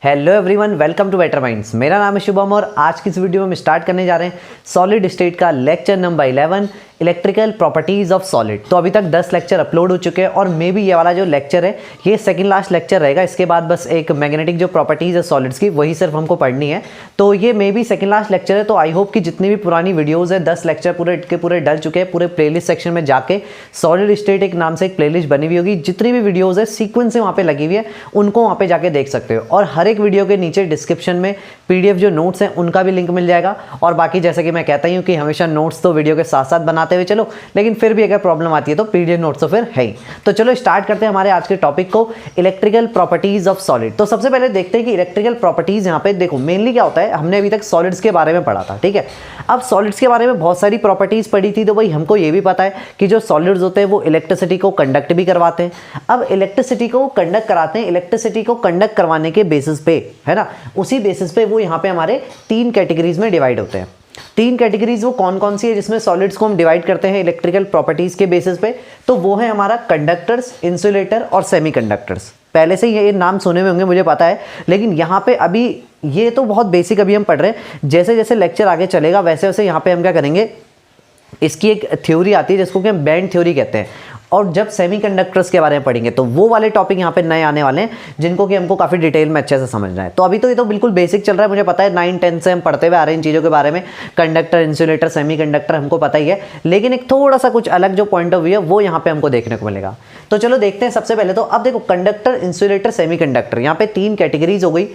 Hello everyone, welcome to Better Minds. मेरा नाम है शुभम और आज की इस वीडियो में हम स्टार्ट करने जा रहे हैं सॉलिड स्टेट का lecture number 11 electrical properties of solid. तो अभी तक 10 लेक्चर अपलोड हो चुके हैं और मे बी ये वाला जो लेक्चर है ये सेकंड लास्ट लेक्चर रहेगा। इसके बाद बस एक मैग्नेटिक जो प्रॉपर्टीज़ है सॉलिड्स की वही सिर्फ हमको पढ़नी है। तो ये may be second last lecture है। तो आई होप कि जितनी भी पुरानी वीडियोज़ है 10 लेक्चर पूरे के पूरे डल चुके हैं। पूरे प्लेलिस्ट सेक्शन में जाके सॉलिड स्टेट एक नाम से एक प्लेलिस्ट बनी हुई होगी, जितनी भी वीडियोज़ है सीक्वेंस से वहाँ पर लगी हुई है, उनको वहाँ पर जाके देख सकते हो। और हर एक वीडियो के नीचे डिस्क्रिप्शन में PDF जो नोट्स हैं उनका भी लिंक मिल जाएगा। और बाकी जैसे कि मैं कहता ही हूँ कि हमेशा नोट्स तो वीडियो के साथ साथ बनाते हुए चलो, लेकिन फिर भी अगर प्रॉब्लम आती है तो PDF नोट्स तो फिर है ही। तो चलो स्टार्ट करते हैं हमारे आज के टॉपिक को, इलेक्ट्रिकल प्रॉपर्टीज ऑफ सॉलिड। तो सबसे पहले देखते हैं कि इलेक्ट्रिकल प्रॉपर्टीज यहाँ पे देखो मेनली क्या होता है। हमने अभी तक सॉलिड्स के बारे में पढ़ा था, ठीक है। अब सॉलिड्स के बारे में बहुत सारी प्रॉपर्टीज पढ़ी थी, तो भाई हमको ये भी पता है कि जो सॉलिड्स होते हैं वो इलेक्ट्रिसिटी को कंडक्ट भी करवाते हैं। अब इलेक्ट्रिसिटी को कंडक्ट कराते हैं, इलेक्ट्रिसिटी को कंडक्ट करवाने के बेसिस पे, है ना, उसी बेसिस पे वो यहाँ पे हमारे 3 कैटेगरीज में डिवाइड होते हैं। 3 कैटेगरीज वो कौन कौन सी है जिसमें सॉलिड्स को हम डिवाइड करते हैं इलेक्ट्रिकल प्रॉपर्टीज के बेसिस पे? तो वो है हमारा कंडक्टर्स, इंसुलेटर और सेमीकंडक्टर्स। पहले से ये नाम सुने हुए होंगे, मुझे पता है, लेकिन यहाँ पे अभी ये तो बहुत बेसिक अभी हम पढ़ रहे हैं। जैसे जैसे लेक्चर आगे चलेगा वैसे वैसे यहाँ पे हम क्या करेंगे, इसकी एक थ्योरी आती है जिसको कि हम बैंड थ्योरी कहते हैं। और जब सेमीकंडक्टर्स के बारे में पढ़ेंगे तो वो वाले टॉपिक यहाँ पे नए आने वाले हैं जिनको कि हमको काफ़ी डिटेल में अच्छे से समझना है। तो अभी तो ये तो बिल्कुल बेसिक चल रहा है, मुझे पता है 9-10 से हम पढ़ते हुए आ रहे हैं इन चीज़ों के बारे में। कंडक्टर, इंसुलेटर, सेमीकंडक्टर हमको पता ही है, लेकिन एक थोड़ा सा कुछ अलग जो पॉइंट ऑफ व्यू है वो यहाँ पे हमको देखने को मिलेगा। तो चलो देखते हैं। सबसे पहले तो अब देखो कंडक्टर, इंसुलेटर, सेमीकंडक्टर, यहाँ पे 3 कैटेगरीज हो गई।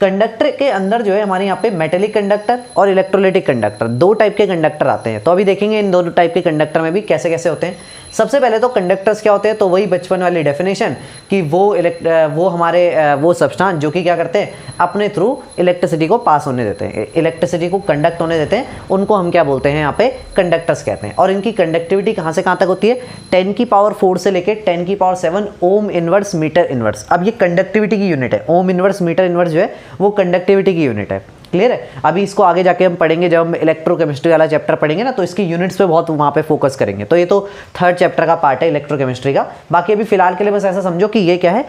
कंडक्टर के अंदर जो है हमारे यहाँ पे मेटेलिक कंडक्टर और इलेक्ट्रोलाइटिक कंडक्टर, 2 टाइप के कंडक्टर आते हैं। तो अभी देखेंगे इन दोनों टाइप के कंडक्टर में भी कैसे कैसे होते हैं। सबसे पहले तो कंडक्टर्स क्या होते हैं, तो वही बचपन वाली डेफिनेशन कि वो हमारे वो सब्सटेंस जो कि क्या करते हैं, अपने थ्रू इलेक्ट्रिसिटी को पास होने देते हैं, इलेक्ट्रिसिटी को कंडक्ट होने देते हैं, उनको हम क्या बोलते हैं यहाँ पे, कंडक्टर्स कहते हैं। और इनकी कंडक्टिविटी कहाँ से कहाँ तक होती है, 10 की पावर 4 से लेकर 10 की power 7 ohm inverse meter inverse. अब ये कंडक्टिविटी की यूनिट है, ओम इनवर्स मीटर इनवर्स जो है वो कंडक्टिविटी की यूनिट है। क्लियर है। अभी इसको आगे जाके हम पढ़ेंगे, जब हम इलेक्ट्रोकेमिस्ट्री वाला चैप्टर पढ़ेंगे ना, तो इसकी यूनिट्स पे बहुत वहाँ पे फोकस करेंगे। तो ये तो 3rd चैप्टर का पार्ट है इलेक्ट्रोकेमिस्ट्री का। बाकी अभी फिलहाल के लिए बस ऐसा समझो कि ये क्या है,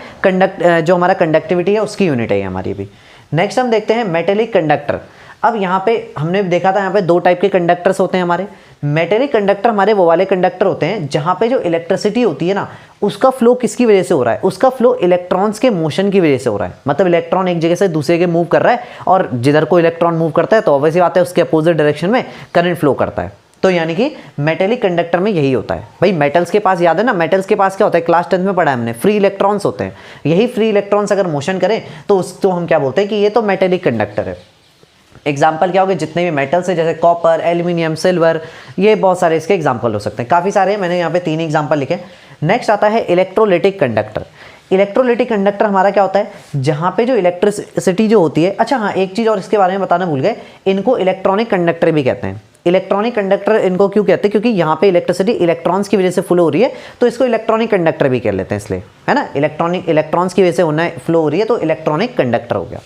जो हमारा कंडक्टिविटी है उसकी यूनिट है ये हमारी भी। नेक्स्ट हम देखते हैं मेटेलिक कंडक्टर। अब यहाँ पे हमने देखा था यहाँ पे 2 टाइप के कंडक्टर्स होते हैं हमारे। मेटेलिक कंडक्टर हमारे वो वाले कंडक्टर होते हैं जहाँ पे जो इलेक्ट्रिसिटी होती है ना, उसका फ्लो किसकी वजह से हो रहा है, उसका फ्लो इलेक्ट्रॉन्स के मोशन की वजह से हो रहा है। मतलब इलेक्ट्रॉन एक जगह से दूसरे के मूव कर रहा है, और जिधर को इलेक्ट्रॉन मूव करता है तो ऑब्वियसली बात है उसके अपोजिट डायरेक्शन में करंट फ्लो करता है। तो यानी कि मेटेलिक कंडक्टर में यही होता है। भाई मेटल्स के पास याद है ना, मेटल्स के पास क्या होता है, क्लास 10 में पढ़ा है हमने, फ्री इलेक्ट्रॉन्स होते हैं। यही फ्री इलेक्ट्रॉन्स अगर मोशन करें तो उसको हम क्या बोलते हैं कि ये तो मेटेलिक कंडक्टर है। एग्जाम्पल क्या होगा, जितने भी मेटल्स है जैसे कॉपर, एल्यूमिनियम, सिल्वर, ये बहुत सारे इसके एग्जाम्पल हो सकते हैं। काफ़ी सारे हैं, मैंने यहाँ पे 3 एग्जाम्पल लिखे। नेक्स्ट आता है इलेक्ट्रोलाइटिक कंडक्टर। इलेक्ट्रोलाइटिक कंडक्टर हमारा क्या होता है, जहाँ पे जो इलेक्ट्रिसिटी जो होती है, अच्छा हाँ एक चीज़ और इसके बारे में बताना भूल गए, इनको इलेक्ट्रॉनिक कंडक्टर भी कहते हैं। इलेक्ट्रॉनिक कंडक्टर इनको क्यों कहते हैं, क्योंकि यहाँ पे इलेक्ट्रिसिटी इलेक्ट्रॉन्स की वजह से फ्लो हो रही है, तो इसको इलेक्ट्रॉनिक कंडक्टर भी कह लेते हैं इसलिए, है ना। इलेक्ट्रॉन्स की वजह से होना फ्लो हो रही है तो इलेक्ट्रॉनिक कंडक्टर हो गया।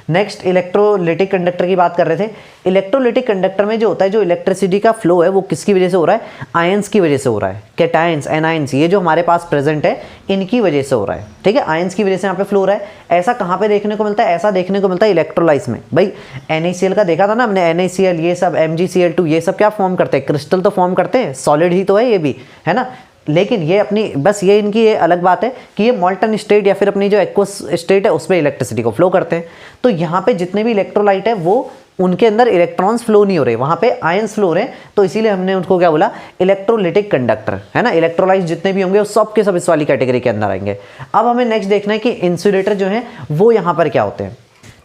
नेक्स्ट इलेक्ट्रोलाइटिक कंडक्टर की बात कर रहे थे। इलेक्ट्रोलाइटिक कंडक्टर में जो होता है, जो इलेक्ट्रिसिटी का फ्लो है वो किसकी वजह से हो रहा है, आयंस की वजह से हो रहा है। कैटायंस, एनायंस, ये जो हमारे पास प्रेजेंट है इनकी वजह से हो रहा है, ठीक है। आयंस की वजह से यहाँ पे फ्लो हो रहा है। ऐसा कहाँ पे देखने को मिलता है, ऐसा देखने को मिलता है इलेक्ट्रोलाइट्स में। भाई NaCl का देखा था ना हमने, NaCl, ये सब MgCl2, ये सब क्या फॉर्म करते हैं, क्रिस्टल तो फॉर्म करते हैं, सॉलिड ही तो है ये भी, है ना। लेकिन ये अपनी बस ये इनकी ये अलग बात है कि ये मॉल्टन स्टेट या फिर अपनी जो एक्वस स्टेट है उसमें इलेक्ट्रिसिटी को फ्लो करते हैं। तो यहाँ पे जितने भी इलेक्ट्रोलाइट है वो उनके अंदर इलेक्ट्रॉन्स फ्लो नहीं हो रहे, वहाँ पे आयंस फ्लो हो रहे हैं। तो इसीलिए हमने उनको क्या बोला, इलेक्ट्रोलाइटिक कंडक्टर, है ना। इलेक्ट्रोलाइट जितने भी होंगे वो सब के सब इस वाली कैटेगरी के अंदर आएंगे। अब हमें नेक्स्ट देखना है कि इंसुलेटर जो है वो यहाँ पर क्या होते हैं।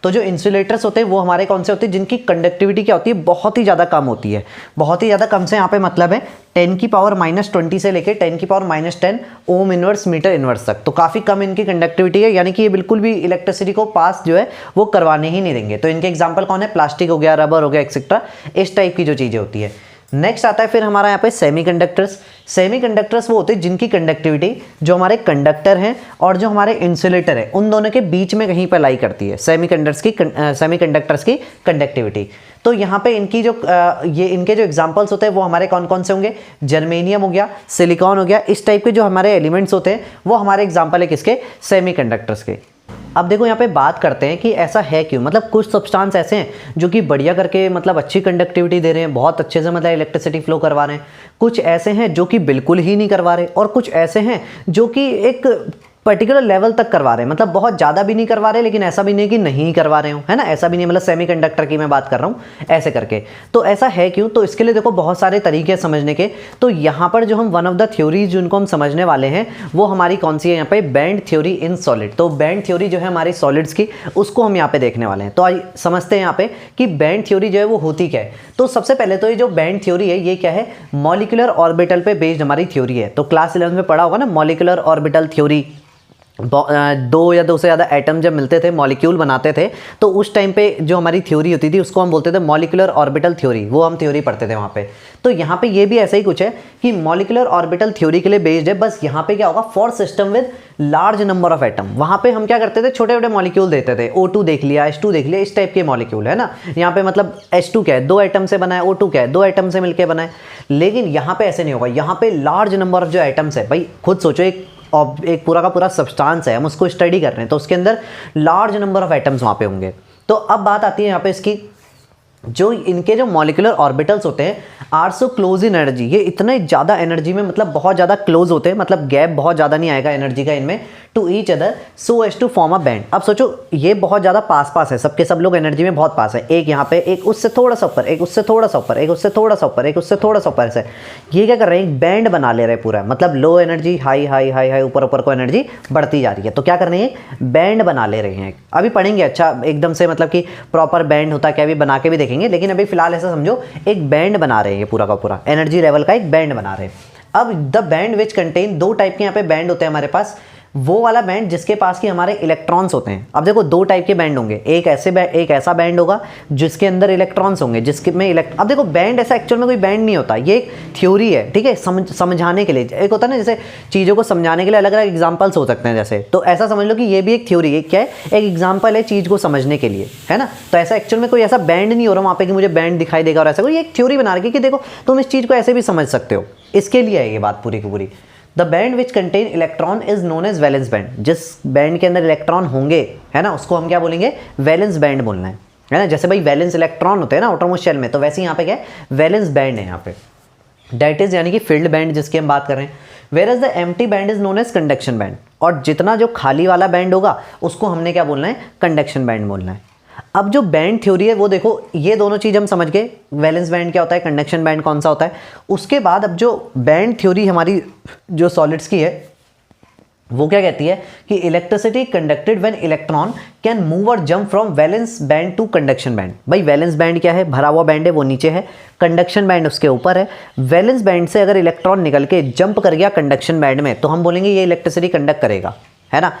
तो जो इंसुलेटर्स होते हैं वो हमारे कौन से होते हैं, जिनकी कंडक्टिविटी क्या होती है, बहुत ही ज़्यादा कम होती है। बहुत ही ज़्यादा कम से यहाँ पे मतलब है 10 की पावर -20 से लेकर 10 की power -10 ohm inverse meter inverse तक। तो काफ़ी कम इनकी कंडक्टिविटी है, यानी कि ये बिल्कुल भी इलेक्ट्रिसिटी को पास जो है वो करवाने ही नहीं देंगे। तो इनके एग्जाम्पल कौन है, प्लास्टिक हो गया, रबर हो गया, एक्सेट्रा, इस टाइप की जो चीज़ें होती है। नेक्स्ट आता है फिर हमारा यहाँ पे सेमीकंडक्टर्स। सेमीकंडक्टर्स वो होते हैं जिनकी कंडक्टिविटी, जो हमारे कंडक्टर हैं और जो हमारे इंसुलेटर है, उन दोनों के बीच में कहीं पर लाई करती है सेमीकंडक्टर्स की कंडक्टिविटी। तो यहाँ पे इनकी जो ये इनके जो एग्जांपल्स होते हैं वो हमारे कौन कौन से होंगे, जर्मेनियम हो गया, सिलिकॉन हो गया, इस टाइप के जो हमारे एलिमेंट्स होते हैं वो हमारे एग्जांपल है किसके, सेमीकंडक्टर्स के। अब देखो यहाँ पे बात करते हैं कि ऐसा है क्यों, मतलब कुछ सब्सटेंस ऐसे हैं जो कि बढ़िया करके मतलब अच्छी कंडक्टिविटी दे रहे हैं, बहुत अच्छे से मतलब इलेक्ट्रिसिटी फ्लो करवा रहे हैं, कुछ ऐसे हैं जो कि बिल्कुल ही नहीं करवा रहे, और कुछ ऐसे हैं जो कि एक पर्टिकुलर लेवल तक करवा रहे हैं, मतलब बहुत ज़्यादा भी नहीं करवा रहे लेकिन ऐसा भी नहीं कि नहीं करवा रहे हो, है ना, ऐसा भी नहीं, मतलब सेमीकंडक्टर की मैं बात कर रहा हूँ ऐसे करके। तो ऐसा है क्यों, तो इसके लिए देखो बहुत सारे तरीके हैं समझने के। तो यहाँ पर जो हम वन ऑफ द थ्योरीज जिनको हम समझने वाले हैं वो हमारी कौन सी है यहाँ पे, बैंड थ्योरी इन सॉलिड। तो बैंड थ्योरी जो है हमारी सॉलिड्स की, उसको हम यहाँ पे देखने वाले हैं। तो आइए समझते हैं यहाँ पे कि बैंड थ्योरी जो है वो होती क्या है। तो सबसे पहले तो ये जो बैंड थ्योरी है ये क्या है, मॉलिक्यूलर ऑर्बिटल पे बेस्ड हमारी थ्योरी है। तो क्लास 11 में पढ़ा होगा ना, मॉलिक्यूलर ऑर्बिटल थ्योरी। दो या दो से ज़्यादा एटम जब मिलते थे, मॉलिक्यूल बनाते थे, तो उस टाइम पे जो हमारी थ्योरी होती थी उसको हम बोलते थे मॉलिक्यूलर ऑर्बिटल थ्योरी, वो हम थ्योरी पढ़ते थे वहाँ पे। तो यहाँ पे ये भी ऐसा ही कुछ है कि मॉलिक्यूलर ऑर्बिटल थ्योरी के लिए बेस्ड है, बस यहाँ पे क्या होगा, for system with large number of atom. वहाँ पे हम क्या करते थे, छोटे छोटे मॉलिक्यूल देते थे, O2 देख लिया, H2 देख लिया, इस टाइप के मॉलिक्यूल है ना। यहाँ पे मतलब H2 क्या है, 2 एटम से बना है, O2 क्या है, 2 एटम से मिलकर बना है। लेकिन यहाँ पे ऐसे नहीं होगा, यहाँ पे लार्ज नंबर ऑफ जो एटम्स है, भाई खुद सोचो, एक पूरा का पूरा सब्सटेंस है, हम उसको स्टडी कर रहे हैं, तो उसके अंदर लार्ज नंबर ऑफ एटम्स वहाँ पे होंगे। तो अब बात आती है यहाँ पे इसकी, जो इनके जो मॉलिक्यूलर ऑर्बिटल्स होते हैं are so close in energy, ये इतने ज़्यादा एनर्जी में मतलब बहुत ज़्यादा क्लोज होते हैं, मतलब गैप बहुत ज़्यादा नहीं आएगा एनर्जी का इनमें, to each other so as to form a band. अब सोचो ये बहुत ज़्यादा पास पास है, सबके सब लोग एनर्जी में बहुत पास है, एक यहाँ पे, एक उससे थोड़ा सा ऊपर, एक उससे थोड़ा सा ऊपर, एक उससे थोड़ा सा ऊपर, एक उससे थोड़ा सा ऊपर, ऐसे ये क्या कर रहे हैं, एक बैंड बना ले रहे हैं पूरा, मतलब low energy high high high high, ऊपर ऊपर को एनर्जी बढ़ती जा रही है। तो क्या कर रहे हैं, बैंड बना ले रहे हैं। अभी पढ़ेंगे अच्छा एकदम से, मतलब कि प्रॉपर बैंड होता क्या, अभी बना के भी देखेंगे, लेकिन अभी फिलहाल ऐसा समझो एक बैंड बना रहे हैं, ये पूरा का पूरा एनर्जी लेवल का एक बैंड बना रहे हैं। अब द बैंड विच कंटेन, दो टाइप के यहाँ पे बैंड होते हैं हमारे पास, वो वाला बैंड जिसके पास की हमारे इलेक्ट्रॉन्स होते हैं। अब देखो दो टाइप के बैंड होंगे, एक ऐसा बैंड होगा जिसके अंदर इलेक्ट्रॉन्स होंगे, जिसके में अब देखो बैंड ऐसा एक्चुअल में कोई बैंड नहीं होता, ये एक थ्योरी है, ठीक है, समझाने के लिए। एक होता है ना जैसे चीज़ों को समझाने के लिए अलग अलग एग्जाम्पल्स हो सकते हैं, जैसे तो ऐसा समझ लो कि ये भी एक थ्योरी है, क्या है, एक एग्जाम्पल है चीज़ को समझने के लिए, है ना। तो ऐसा एक्चुअल में कोई ऐसा बैंड नहीं हो रहा वहाँ पे कि मुझे बैंड दिखाई देगा और ऐसा कोई, एक थ्योरी बना रखी कि देखो तुम इस चीज़ को ऐसे भी समझ सकते हो, इसके लिए है ये बात पूरी की पूरी। The band which contain electron is known as valence band, जिस बैंड के अंदर इलेक्ट्रॉन होंगे, है ना, उसको हम क्या बोलेंगे, वैलेंस बैंड बोलना है ना। जैसे भाई वैलेंस इलेक्ट्रॉन होते हैं ना आउटरमोस्ट शेल में, तो वैसे यहाँ पे क्या है, वैलेंस बैंड है यहाँ पे, दैट इज यानी कि फील्ड बैंड जिसकी हम बात कर रहे हैं। Whereas the empty band is known as conduction band, और जितना जो खाली वाला बैंड होगा उसको हमने क्या बोलना है, कंडक्शन बैंड बोलना है। अब जो बैंड थ्योरी है वो देखो, ये दोनों चीज़ हम समझ गए, वैलेंस बैंड क्या होता है, कंडक्शन बैंड कौन सा होता है। उसके बाद अब जो बैंड थ्योरी हमारी जो सॉलिड्स की है वो क्या कहती है कि electricity conducted when electron can move और jump from valence band to conduction band. भाई वैलेंस बैंड क्या है, भरा हुआ बैंड है, वो नीचे है, कंडक्शन बैंड उसके ऊपर है। वैलेंस बैंड से अगर इलेक्ट्रॉन निकल के जंप कर गया कंडक्शन बैंड में, तो हम बोलेंगे ये इलेक्ट्रिसिटी कंडक्ट करेगा, है ना।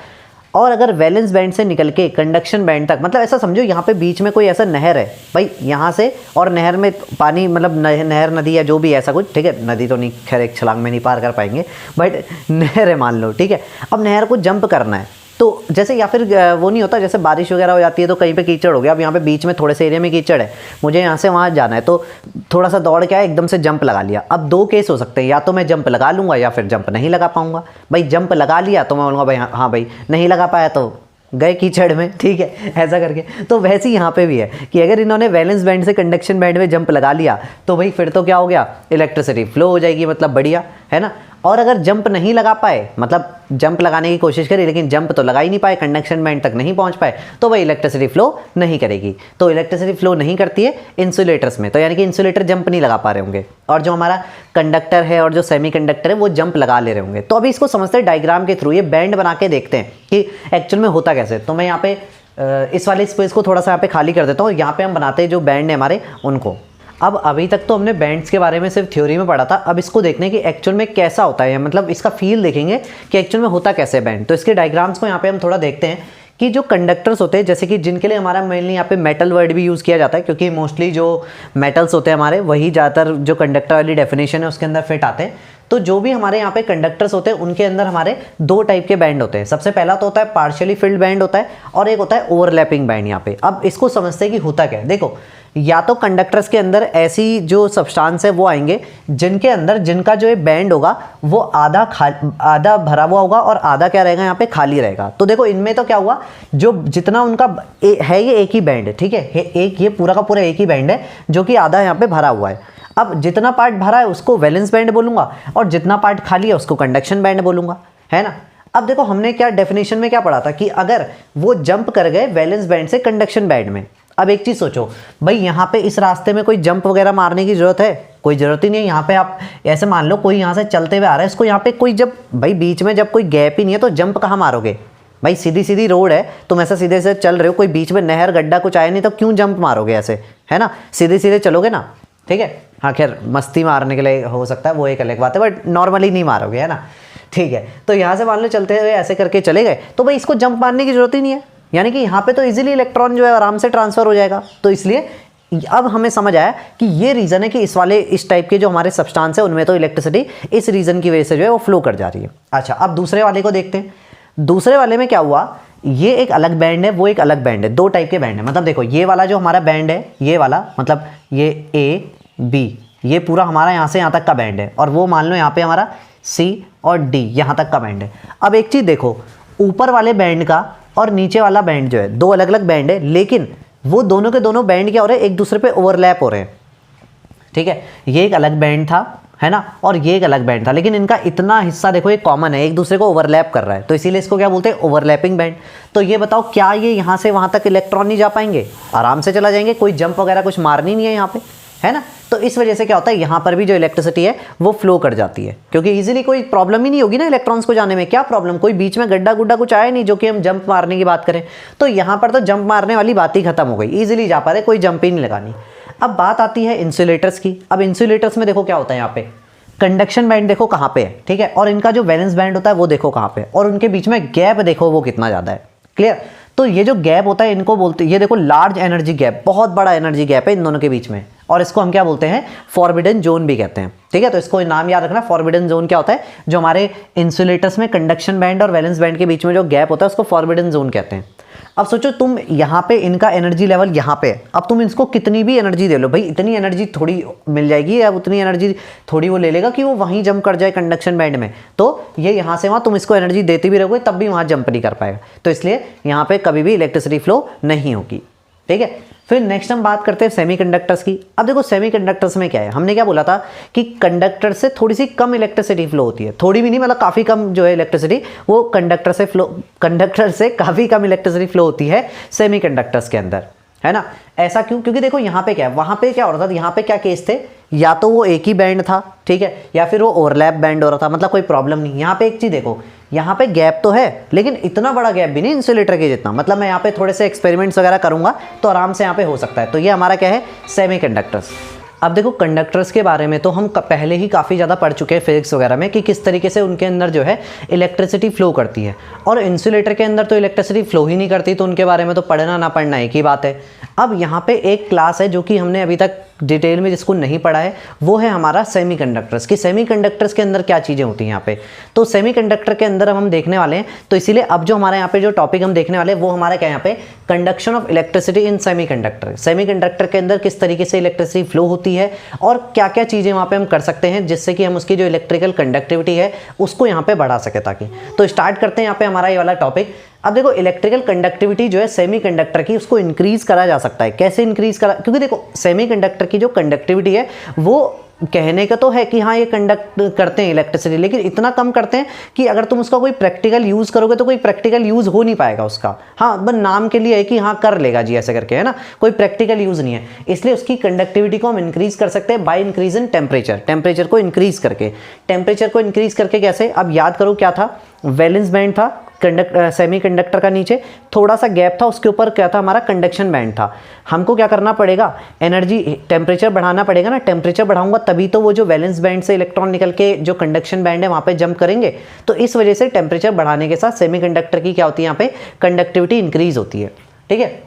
और अगर वैलेंस बैंड से निकल के कंडक्शन बैंड तक, मतलब ऐसा समझो यहाँ पे बीच में कोई ऐसा नहर है, भाई यहाँ से, और नहर में पानी, मतलब नहर नदी या जो भी ऐसा कुछ, ठीक है, नदी तो नहीं, खैर एक छलांग में नहीं पार कर पाएंगे, बट नहर है मान लो, ठीक है। अब नहर को जंप करना है, तो जैसे या फिर वो नहीं होता, जैसे बारिश वगैरह हो जाती है तो कहीं पे कीचड़ हो गया, अब यहाँ पे बीच में थोड़े से एरिया में कीचड़ है, मुझे यहाँ से वहाँ जाना है, तो थोड़ा सा दौड़ के आया, एकदम से जंप लगा लिया। अब दो केस हो सकते हैं, या तो मैं जंप लगा लूँगा या फिर जंप नहीं लगा पाऊँगा। भाई जंप लगा लिया तो मैं बोलूँगा भाई हाँ भाई, नहीं लगा पाया तो गए कीचड़ में, ठीक है, ऐसा करके। तो वैसे ही यहाँ पे भी है कि अगर इन्होंने वैलेंस बैंड से कंडक्शन बैंड में जंप लगा लिया तो भाई फिर तो क्या हो गया, इलेक्ट्रिसिटी फ्लो हो जाएगी, मतलब बढ़िया, है ना। और अगर जंप नहीं लगा पाए, मतलब जंप लगाने की कोशिश करी लेकिन जंप तो लगा ही नहीं पाए, कंडक्शन बैंड तक नहीं पहुंच पाए, तो भाई इलेक्ट्रिसिटी फ्लो नहीं करेगी। तो इलेक्ट्रिसिटी फ्लो नहीं करती है इंसुलेटर्स में, तो यानी कि इंसुलेटर जंप नहीं लगा पा रहे होंगे, और जो हमारा कंडक्टर है और जो सेमी कंडक्टर है वो जंप लगा ले रहे होंगे। तो अभी इसको समझते हैं डायग्राम के थ्रू, ये बैंड बना के देखते हैं कि एक्चुअल में होता कैसे। तो मैं यहाँ पे इस वाले स्पेस को थोड़ा सा यहाँ पे खाली कर देता हूँ, यहाँ पे हम बनाते हैं जो बैंड है हमारे उनको। अब अभी तक तो हमने बैंड्स के बारे में सिर्फ थ्योरी में पढ़ा था, अब इसको देखने कि एक्चुअल में कैसा होता है, मतलब इसका फील देखेंगे कि एक्चुअल में होता कैसे बैंड। तो इसके डायग्राम्स को यहाँ पे हम थोड़ा देखते हैं कि जो कंडक्टर्स होते हैं, जैसे कि जिनके लिए हमारा मेनली यहाँ पे मेटल वर्ड भी यूज़ किया जाता है, क्योंकि मोस्टली जो मेटल्स होते हैं हमारे वही ज़्यादातर जो कंडक्टर वाली डेफिनेशन है उसके अंदर फिट आते हैं। तो जो भी हमारे यहाँ पे कंडक्टर्स होते हैं उनके अंदर हमारे दो टाइप के बैंड होते हैं। सबसे पहला तो होता है पार्शियली फिल्ड बैंड होता है, और एक होता है ओवरलैपिंग बैंड यहाँ पे। अब इसको समझते हैं कि होता क्या है। देखो या तो कंडक्टर्स के अंदर ऐसी जो सब्सटेंस है वो आएंगे जिनके अंदर जिनका जो बेंड होगा वो आधा भरा हुआ होगा और आधा क्या रहेगा यहाँ पे खाली रहेगा। तो देखो इनमें तो क्या हुआ, जो जितना उनका है ये एक ही बैंड है, ठीक है, एक ये पूरा का पूरा एक ही बैंड है जो कि आधा यहाँ पे भरा हुआ है। अब जितना पार्ट भरा है उसको वैलेंस बैंड बोलूंगा और जितना पार्ट खाली है उसको कंडक्शन बैंड बोलूंगा, है ना। अब देखो हमने क्या डेफिनेशन में क्या पढ़ा था कि अगर वो जंप कर गए वैलेंस बैंड से कंडक्शन बैंड में। अब एक चीज़ सोचो भाई, यहाँ पे इस रास्ते में कोई जंप वगैरह मारने की जरूरत है? कोई ज़रूरत ही नहीं है। यहाँ पे आप ऐसे मान लो कोई यहाँ से चलते हुए आ रहा है, इसको यहाँ पे कोई जब भाई बीच में जब कोई गैप ही नहीं है तो जंप कहाँ मारोगे भाई? सीधी सीधी रोड है, तुम ऐसे सीधे से चल रहे हो, कोई बीच में नहर गड्ढा कुछ आया नहीं तो क्यों जंप मारोगे ऐसे, है ना। सीधे सीधे चलोगे ना, ठीक है। हाँ खैर मस्ती मारने के लिए हो सकता है, वो एक अलग बात है, बट नॉर्मली नहीं मारोगे, है ना, ठीक है। तो यहाँ से मान लो चलते हुए ऐसे करके चले गए तो भाई इसको जंप मारने की जरूरत ही नहीं है, यानी कि यहाँ पे तो इजीली इलेक्ट्रॉन जो है आराम से ट्रांसफर हो जाएगा। तो इसलिए अब हमें समझ आया कि ये रीज़न है कि इस टाइप के जो हमारे सब्सटेंस है उनमें तो इलेक्ट्रिसिटी इस रीज़न की वजह से जो है वो फ्लो कर जा रही है। अच्छा, अब दूसरे वाले को देखते हैं। दूसरे वाले में क्या हुआ, ये एक अलग बैंड है, वो एक अलग बैंड है, दो टाइप के बैंड है। मतलब देखो ये वाला जो हमारा बैंड है, ये वाला मतलब ये ए बी, ये पूरा हमारा यहाँ से यहाँ तक का बैंड है, और वो मान लो यहाँ पे हमारा सी और डी यहाँ तक का बैंड है। अब एक चीज़ देखो, ऊपर वाले बैंड का और नीचे वाला बैंड जो है दो अलग अलग बैंड है, लेकिन वो दोनों के दोनों बैंड क्या हो रहे हैं, एक दूसरे पे ओवरलैप हो रहे हैं, ठीक है। ये एक अलग बैंड था, है ना, और ये एक अलग बैंड था, लेकिन इनका इतना हिस्सा देखो ये कॉमन है, एक दूसरे को ओवरलैप कर रहा है, तो इसीलिए इसको क्या बोलते हैं, ओवरलैपिंग बैंड। तो ये बताओ क्या ये यहाँ से वहाँ तक इलेक्ट्रॉन नहीं जा पाएंगे? आराम से चला जाएंगे, कोई जंप वगैरह कुछ मारनी नहीं है यहाँ पे, है ना। तो इस वजह से क्या होता है, यहाँ पर भी जो इलेक्ट्रिसिटी है वो फ्लो कर जाती है, क्योंकि इजीली कोई प्रॉब्लम ही नहीं होगी ना इलेक्ट्रॉन्स को जाने में। क्या प्रॉब्लम, कोई बीच में गड्ढा गुड्ढा कुछ आया नहीं जो कि हम जंप मारने की बात करें, तो यहाँ पर तो जंप मारने वाली बात ही खत्म हो गई, ईजिली जा पा रहे, कोई जंप ही नहीं लगानी। अब बात आती है इंसुलेटर्स की। अब इंसुलेटर्स में देखो क्या होता है, यहाँ पे कंडक्शन बैंड देखो कहाँ पे है, ठीक है, और इनका जो वैलेंस बैंड होता है वो देखो कहाँ पे है, और उनके बीच में गैप देखो वो कितना ज़्यादा है। क्लियर। तो ये जो गैप होता है इनको बोलते हैं, ये देखो लार्ज एनर्जी गैप, बहुत बड़ा एनर्जी गैप है इन दोनों के बीच में, और इसको हम क्या बोलते हैं, फॉरबिडन जोन भी कहते हैं, ठीक है। तो इसको नाम याद रखना, फॉरबिडन जोन क्या होता है, जो हमारे इंसुलेटर्स में कंडक्शन बैंड और वैलेंस बैंड के बीच में जो गैप होता है उसको फॉरबिडन जोन कहते हैं। अब सोचो तुम यहाँ पे इनका एनर्जी लेवल यहाँ पे है, अब तुम इसको कितनी भी एनर्जी दे लो भाई, इतनी एनर्जी थोड़ी मिल जाएगी या उतनी एनर्जी थोड़ी वो ले लेगा कि वो वहीं जंप कर जाए कंडक्शन बैंड में। तो ये यहाँ से वहाँ तुम इसको एनर्जी देते भी रहोगे तब भी वहाँ जंप नहीं कर पाएगा, तो इसलिए यहाँ पे कभी भी इलेक्ट्रिसिटी फ्लो नहीं होगी, ठीक है। फिर नेक्स्ट हम बात करते हैं सेमीकंडक्टर्स की। अब देखो सेमीकंडक्टर्स में क्या है, हमने क्या बोला था कि कंडक्टर से थोड़ी सी कम इलेक्ट्रिसिटी फ्लो होती है, थोड़ी भी नहीं मतलब काफ़ी कम जो है इलेक्ट्रिसिटी वो कंडक्टर से काफ़ी कम इलेक्ट्रिसिटी फ्लो होती है सेमीकंडक्टर्स के अंदर, है ना। ऐसा क्यों, क्योंकि देखो यहाँ पे क्या है, वहाँ पे क्या हो रहा था, यहाँ पे क्या केस थे, या तो वो एक ही बैंड था, ठीक है, या फिर वो ओवरलैप बैंड हो रहा था, मतलब कोई प्रॉब्लम नहीं। यहाँ पे एक चीज़ देखो, यहाँ पे गैप तो है लेकिन इतना बड़ा गैप भी नहीं इंसुलेटर के जितना, मतलब मैं यहाँ पे थोड़े से एक्सपेरिमेंट्स वगैरह करूँगा तो आराम से यहाँ पे हो सकता है। तो ये हमारा क्या है, सेमीकंडक्टर्स। अब देखो कंडक्टर्स के बारे में तो हम पहले ही काफ़ी ज़्यादा पढ़ चुके हैं फिजिक्स वगैरह में कि किस तरीके से उनके अंदर जो है इलेक्ट्रिसिटी फ्लो करती है, और इंसुलेटर के अंदर तो इलेक्ट्रिसिटी फ्लो ही नहीं करती, तो उनके बारे में तो पढ़ना ना पढ़ना एक ही बात है। अब यहाँ पे एक क्लास है जो कि हमने अभी तक डिटेल में जिसको नहीं पढ़ा है, वो है हमारा सेमीकंडक्टर्स कि सेमीकंडक्टर्स के अंदर क्या चीज़ें होती हैं यहाँ पे। तो सेमीकंडक्टर के अंदर हम देखने वाले हैं, तो इसीलिए अब जो हमारे यहाँ पे जो टॉपिक हम देखने वाले हैं वो हमारा क्या यहाँ पे, conduction of electricity in semiconductor. Semiconductor के अंदर किस तरीके से इलेक्ट्रिसिटी फ्लो होती है और क्या क्या चीज़ें वहाँ पे हम कर सकते हैं जिससे कि हम उसकी जो इलेक्ट्रिकल कंडक्टिविटी है उसको यहाँ पे बढ़ा सके ताकि। तो स्टार्ट करते हैं यहाँ पे हमारा ये वाला टॉपिक। अब देखो इलेक्ट्रिकल कंडक्टिविटी जो है सेमीकंडक्टर की उसको इंक्रीज करा जा सकता है। कैसे इंक्रीज करा, क्योंकि देखो सेमीकंडक्टर की जो कंडक्टिविटी है वो कहने का तो है कि हाँ ये कंडक्ट करते हैं इलेक्ट्रिसिटी, लेकिन इतना कम करते हैं कि अगर तुम उसका कोई प्रैक्टिकल यूज़ करोगे तो कोई प्रैक्टिकल यूज़ हो नहीं पाएगा उसका। हाँ बस नाम के लिए है कि हाँ कर लेगा जी ऐसे करके, है ना, कोई प्रैक्टिकल यूज़ नहीं है। इसलिए उसकी कंडक्टिविटी को हम इंक्रीज़ कर सकते हैं by increase in temperature. Temperature को इंक्रीज़ करके, टेम्परेचर को इंक्रीज़ करके कैसे, अब याद करो क्या था, वैलेंस बैंड था सेमीकंडक्टर का, नीचे थोड़ा सा गैप था, उसके ऊपर क्या था, हमारा कंडक्शन बैंड था। हमको क्या करना पड़ेगा, एनर्जी टेम्परेचर बढ़ाना पड़ेगा ना, टेम्परेचर बढ़ाऊंगा तभी तो वो जो वैलेंस बैंड से इलेक्ट्रॉन निकल के जो कंडक्शन बैंड है वहाँ पे जंप करेंगे। तो इस वजह से टेम्परेचर बढ़ाने के साथ सेमीकंडक्टर की क्या होती है, यहाँ पे कंडक्टिविटी इंक्रीज होती है, ठीक है।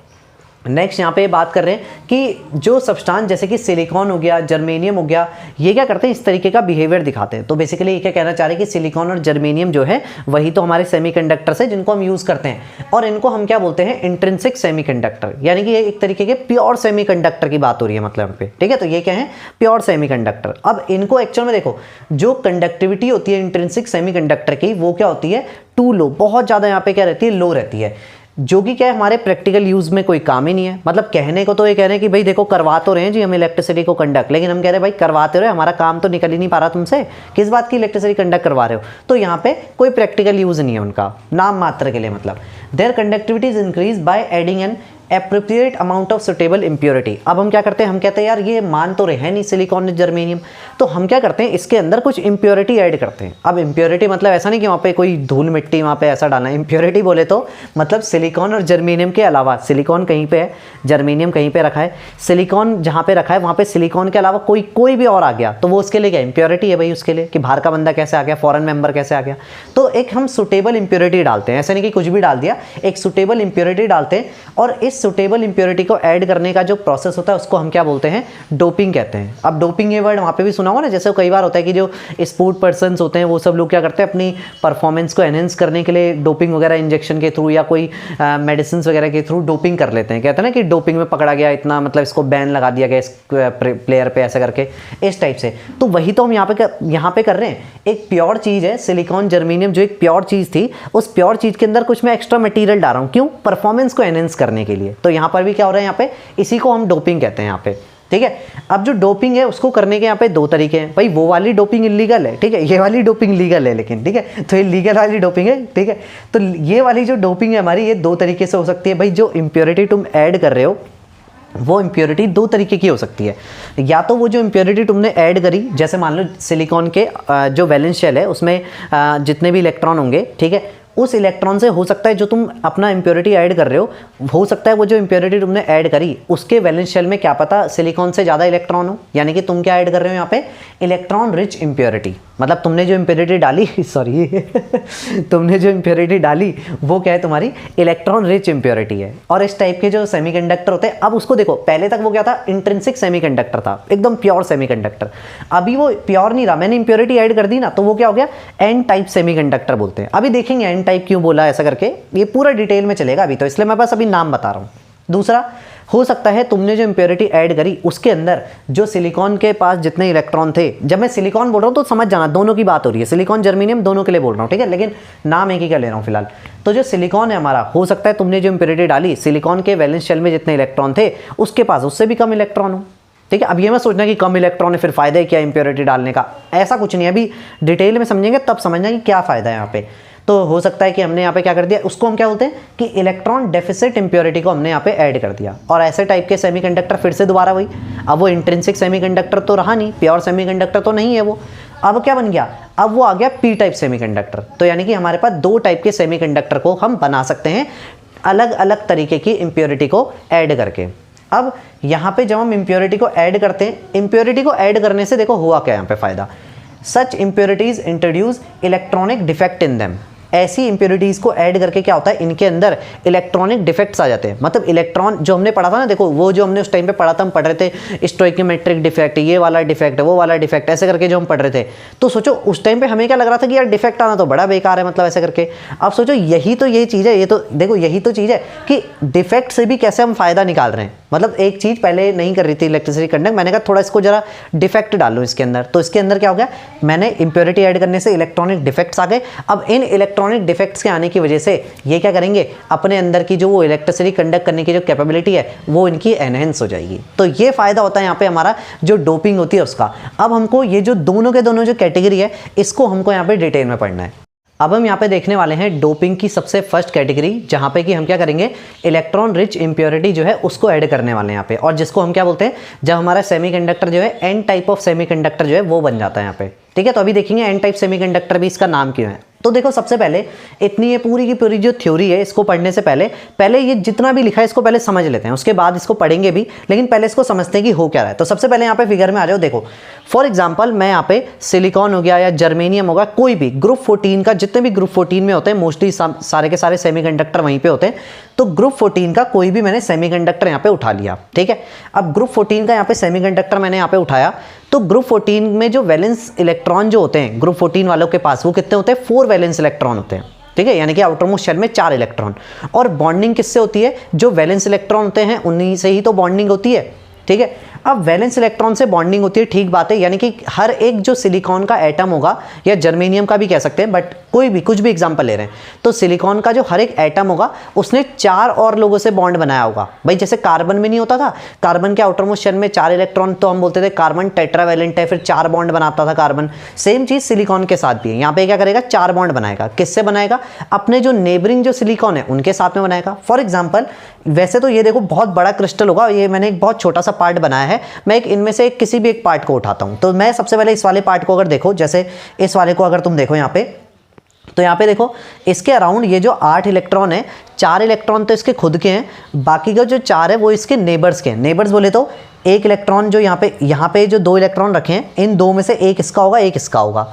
नेक्स्ट यहाँ पे बात कर रहे हैं कि जो सब्सटेंस जैसे कि सिलिकॉन हो गया, जर्मेनियम हो गया, ये क्या करते हैं, इस तरीके का बिहेवियर दिखाते हैं। तो बेसिकली ये क्या कहना चाह रहे हैं कि सिलिकॉन और जर्मेनियम जो है वही तो हमारे सेमीकंडक्टर्स है जिनको हम यूज़ करते हैं, और इनको हम क्या बोलते हैं, इंट्रिंसिक सेमीकंडक्टर, यानी कि ये एक तरीके के प्योर सेमीकंडक्टर की बात हो रही है मतलब यहाँ पे, ठीक है। तो ये क्या है, प्योर सेमीकंडक्टर। अब इनको एक्चुअल में देखो, जो कंडक्टिविटी होती है इंट्रिंसिक सेमीकंडक्टर की, वो क्या होती है, टू लो, बहुत ज़्यादा यहाँ पे क्या रहती है, लो रहती है, जो कि क्या है, हमारे प्रैक्टिकल यूज़ में कोई काम ही नहीं है। मतलब कहने को तो ये कह रहे हैं कि भाई देखो करवा तो रहे हैं जी हम इलेक्ट्रिसिटी को कंडक्ट, लेकिन हम कह रहे हैं भाई करवाते रहे, हमारा काम तो निकल ही नहीं पा रहा तुमसे, किस बात की इलेक्ट्रिसिटी कंडक्ट करवा रहे हो। तो यहाँ पे कोई प्रैक्टिकल यूज़ नहीं है उनका, नाम मात्र के लिए। मतलब their conductivity is increase by adding an appropriate amount of suitable impurity. अब हम क्या करते हैं, हम कहते हैं यार ये मान तो रहे हैं नहीं सिलिकॉन जर्मेनियम, तो हम क्या करते हैं, इसके अंदर कुछ इम्प्योरिटी ऐड करते हैं। अब इम्प्योरिटी मतलब ऐसा नहीं कि वहाँ पे कोई धूल मिट्टी वहाँ पे ऐसा डालना है। इम्प्योरिटी बोले तो मतलब सिलिकॉन और जर्मेनियम के अलावा, सिलिकॉन कहीं पे है, जर्मेनियम कहीं पे रखा है, सिलिकॉन जहाँ पे रखा है वहाँ पे सिलिकॉन के अलावा कोई भी और आ गया, तो वो उसके लिए क्या इम्प्योरिटी है भाई, उसके लिए कि बाहर का बंदा कैसे आ गया, फॉरेन मेंबर कैसे आ गया। तो एक हम सुटेबल इम्प्योरिटी डालते हैं, ऐसा नहीं कि कुछ भी डाल दिया, एक सुटेबल इम्प्योरिटी डालते हैं। और इस सुटेबल इम्प्योरिटी को ऐड करने का जो प्रोसेस होता है उसको हम क्या बोलते हैं, डोपिंग कहते हैं। अब डोपिंग ये वर्ड वहाँ पे भी सुना होगा ना, जैसे कई बार होता है कि जो स्पोर्ट पर्सन्स होते हैं वो सब लोग क्या करते हैं, अपनी परफॉर्मेंस को एनहेंस करने के लिए डोपिंग वगैरह इंजेक्शन के थ्रू या कोई मेडिसिन वगैरह के थ्रू डोपिंग कर लेते हैं। कहते हैं ना कि डोपिंग में पकड़ा गया, इतना मतलब इसको बैन लगा दिया गया इस प्लेयर पे, ऐसा करके इस टाइप से। तो वही तो हम यहाँ पे कर रहे हैं। एक प्योर चीज़ है सिलिकॉन जर्मेनियम, जो एक प्योर चीज़ थी, उस प्योर चीज़ के अंदर कुछ मैं एक्स्ट्रा मटेरियल डाल रहा हूँ, क्यों, परफॉर्मेंस को एनहेंस करने के लिए। तो यहाँ पर भी क्या हो रहा है, यहाँ पे इसी को हम डोपिंग कहते हैं यहाँ पे, ठीक है। अब जो डोपिंग है उसको करने के यहाँ पे दो तरीके हैं भाई, वो वाली डोपिंग इलीगल है, ठीक है, ये वाली डोपिंग लीगल है, लेकिन ठीक है, तो ये लीगल वाली डोपिंग है, ठीक है। तो ये वाली जो डोपिंग है हमारी, ये दो तरीके से हो सकती है भाई। जो इम्प्योरिटी तुम ऐड कर रहे हो वो इम्प्योरिटी दो तरीके की हो सकती है। या तो वो जो इम्प्योरिटी तुमने ऐड करी, जैसे मान लो सिलिकॉन के जो वैलेंस शेल है उसमें जितने भी इलेक्ट्रॉन होंगे, ठीक है, उस इलेक्ट्रॉन से हो सकता है जो तुम अपना इम्प्योरिटी ऐड कर रहे हो सकता है वो जो इम्प्योरिटी तुमने ऐड करी उसके वैलेंस शेल में क्या पता सिलिकॉन से ज़्यादा इलेक्ट्रॉन हो, यानी कि तुम क्या ऐड कर रहे हो यहाँ पे, इलेक्ट्रॉन रिच इम्प्योरिटी। मतलब तुमने जो इम्प्योरिटी डाली सॉरी तुमने जो इम्प्योरिटी डाली वो क्या है, तुम्हारी इलेक्ट्रॉन रिच इम्प्योरिटी है। और इस टाइप के जो सेमीकंडक्टर होते हैं, अब उसको देखो, पहले तक वो क्या था, इंट्रिंसिक सेमीकंडक्टर था, एकदम प्योर सेमीकंडक्टर। अभी वो प्योर नहीं रहा, मैंने इम्प्योरिटी ऐड कर दी ना, तो वो क्या हो गया, एन टाइप सेमीकंडक्टर बोलते हैं। अभी देखेंगे एन टाइप क्यों बोला ऐसा करके, ये पूरा डिटेल में चलेगा अभी, तो इसलिए मैं बस अभी नाम बता रहा हूँ। दूसरा, हो सकता है तुमने जो इम्प्योरिटी ऐड करी उसके अंदर जो सिलिकॉन के पास जितने इलेक्ट्रॉन थे, जब मैं सिलिकॉन बोल रहा हूँ तो समझ जाना दोनों की बात हो रही है, सिलिकॉन जर्मेनियम दोनों के लिए बोल रहा हूँ, ठीक है, लेकिन नाम एक ही का ले रहा हूँ फिलहाल। तो जो सिलिकॉन है हमारा, हो सकता है तुमने जो इम्प्योरिटी डाली, सिलिकॉन के वैलेंस शेल में जितने इलेक्ट्रॉन थे उसके पास उससे भी कम इलेक्ट्रॉन हो, ठीक है। अब ये मत सोचना कि कम इलेक्ट्रॉन है फिर फायदा है क्या इम्प्योरिटी डालने का, ऐसा कुछ नहीं है। अभी डिटेल में समझेंगे तब समझना कि क्या फ़ायदा है यहाँ पे। तो हो सकता है कि हमने यहाँ पे क्या कर दिया, उसको हम क्या बोलते हैं कि इलेक्ट्रॉन डेफिसिट इम्प्योरिटी को हमने यहाँ पे ऐड कर दिया। और ऐसे टाइप के सेमीकंडक्टर फिर से दोबारा वही, अब वो इंट्रिंसिक सेमीकंडक्टर तो रहा नहीं, प्योर सेमीकंडक्टर तो नहीं है वो, अब क्या बन गया, अब वो आ गया पी टाइप सेमीकंडक्टर। तो यानी कि हमारे पास दो टाइप के सेमीकंडक्टर को हम बना सकते हैं अलग अलग तरीके की इम्प्योरिटी को ऐड करके। अब यहाँ पे जब हम इम्प्योरिटी को ऐड करते हैं, इम्प्योरिटी को ऐड करने से देखो हुआ क्या यहाँ पे फ़ायदा, such impurities introduce electronic defect in them. ऐसी इम्प्योरिटीज़ को ऐड करके क्या होता है, इनके अंदर इलेक्ट्रॉनिक डिफेक्ट्स आ जाते हैं। मतलब इलेक्ट्रॉन जो हमने पढ़ा था ना, देखो वो जो हमने उस टाइम पे पढ़ा था, हम पढ़ रहे थे स्टोइकियोमेट्रिक डिफेक्ट, ये वाला डिफेक्ट, वो वाला डिफेक्ट, ऐसे करके जो हम पढ़ रहे थे। तो सोचो उस टाइम पे हमें क्या लग रहा था कि यार डिफेक्ट आना तो बड़ा बेकार है, मतलब ऐसे करके। अब सोचो यही तो ये चीज़ है, ये तो देखो यही तो चीज़ है कि डिफेक्ट से भी कैसे हम फ़ायदा निकाल रहे हैं। मतलब एक चीज़ पहले नहीं कर रही थी इलेक्ट्रिसिटी कंडक्ट, मैंने कहा थोड़ा इसको जरा डिफेक्ट डालो इसके अंदर, तो इसके अंदर क्या हो गया, मैंने इम्प्योरिटी ऐड करने से इलेक्ट्रॉनिक डिफेक्ट्स आ गए। अब इन इलेक्ट्रॉनिक डिफेक्ट्स के आने की वजह से ये क्या करेंगे, अपने अंदर की जो वो इलेक्ट्रिसिटी कंडक्ट करने की जो कैपेबिलिटी है वो इनकी एनहेंस हो जाएगी। तो ये फ़ायदा होता है यहाँ पे हमारा जो डोपिंग होती है उसका। अब हमको ये जो दोनों के दोनों जो कैटेगरी है इसको हमको यहाँ पे डिटेल में पढ़ना है। अब हम यहाँ पे देखने वाले हैं डोपिंग की सबसे फर्स्ट कैटेगरी, जहाँ पे कि हम क्या करेंगे, इलेक्ट्रॉन रिच इम्प्योरिटी जो है उसको ऐड करने वाले हैं यहाँ पे, और जिसको हम क्या बोलते हैं, जब हमारा सेमीकंडक्टर जो है एन टाइप ऑफ सेमीकंडक्टर जो है वो बन जाता है यहाँ पे, ठीक है। तो अभी देखेंगे एन टाइप सेमीकंडक्टर भी इसका नाम क्यों है। तो देखो सबसे पहले इतनी ये पूरी की पूरी जो थ्योरी है इसको पढ़ने से पहले ये जितना भी लिखा है इसको पहले समझ लेते हैं, उसके बाद इसको पढ़ेंगे भी, लेकिन पहले इसको समझते हैं कि हो क्या रहा है। तो सबसे पहले यहाँ पे फिगर में आ जाओ, देखो फॉर एग्जाम्पल मैं यहाँ पे सिलिकॉन हो गया या जर्मेनियम होगा, कोई भी ग्रुप 14 का, जितने भी ग्रुप 14 में होते हैं मोस्टली सारे के सारे सेमीकंडक्टर वहीं पे होते हैं, तो ग्रुप 14 का कोई भी मैंने सेमीकंडक्टर यहाँ पे उठा लिया, ठीक है। अब ग्रुप 14 का यहाँ पे सेमीकंडक्टर मैंने यहाँ पे उठाया, तो ग्रुप 14 में जो वैलेंस इलेक्ट्रॉन जो होते हैं ग्रुप 14 वालों के पास, वो कितने होते हैं, 4 वैलेंस इलेक्ट्रॉन होते हैं, ठीक है, यानी कि आउटरमोस्ट शेल में 4 इलेक्ट्रॉन। और बॉन्डिंग किससे होती है, जो वैलेंस इलेक्ट्रॉन होते हैं उन्हीं से ही तो बॉन्डिंग होती है, ठीक है। अब वैलेंस इलेक्ट्रॉन से बॉन्डिंग होती है, ठीक बात है, यानी कि हर एक जो सिलिकॉन का एटम होगा, या जर्मेनियम का भी कह सकते हैं, बट कोई भी कुछ भी एग्जांपल ले रहे हैं, तो सिलिकॉन का जो हर एक एटम होगा उसने 4 और लोगों से बॉन्ड बनाया होगा। भाई जैसे कार्बन में नहीं होता था, कार्बन के आउटरमोस्ट शेल में 4 इलेक्ट्रॉन, तो हम बोलते थे कार्बन टेट्रावैलेंट है, फिर 4 बॉन्ड बनाता था कार्बन। सेम चीज सिलिकॉन के साथ भी है, यहाँ पे क्या करेगा, 4 बॉन्ड बनाएगा। किससे बनाएगा, अपने जो नेबरिंग जो सिलिकॉन है उनके साथ में बनाएगा। फॉर एग्जाम्पल वैसे तो ये देखो बहुत बड़ा क्रिस्टल होगा, ये मैंने एक बहुत छोटा सा पार्ट बनाया है, मैं एक इनमें से किसी भी एक पार्ट को उठाता हूं। तो मैं सबसे पहले इस वाले पार्ट को अगर देखो, जैसे इस वाले को अगर तुम देखो यहाँ पे, तो यहाँ पे देखो इसके अराउंड ये जो 8 इलेक्ट्रॉन है, 4 इलेक्ट्रॉन तो इसके खुद के हैं, बाकी का जो 4 है वो इसके नेबर्स के हैं। नेबर्स बोले तो एक इलेक्ट्रॉन जो यहाँ पे जो 2 इलेक्ट्रॉन रखे हैं, इन 2 में से एक इसका होगा, एक इसका होगा।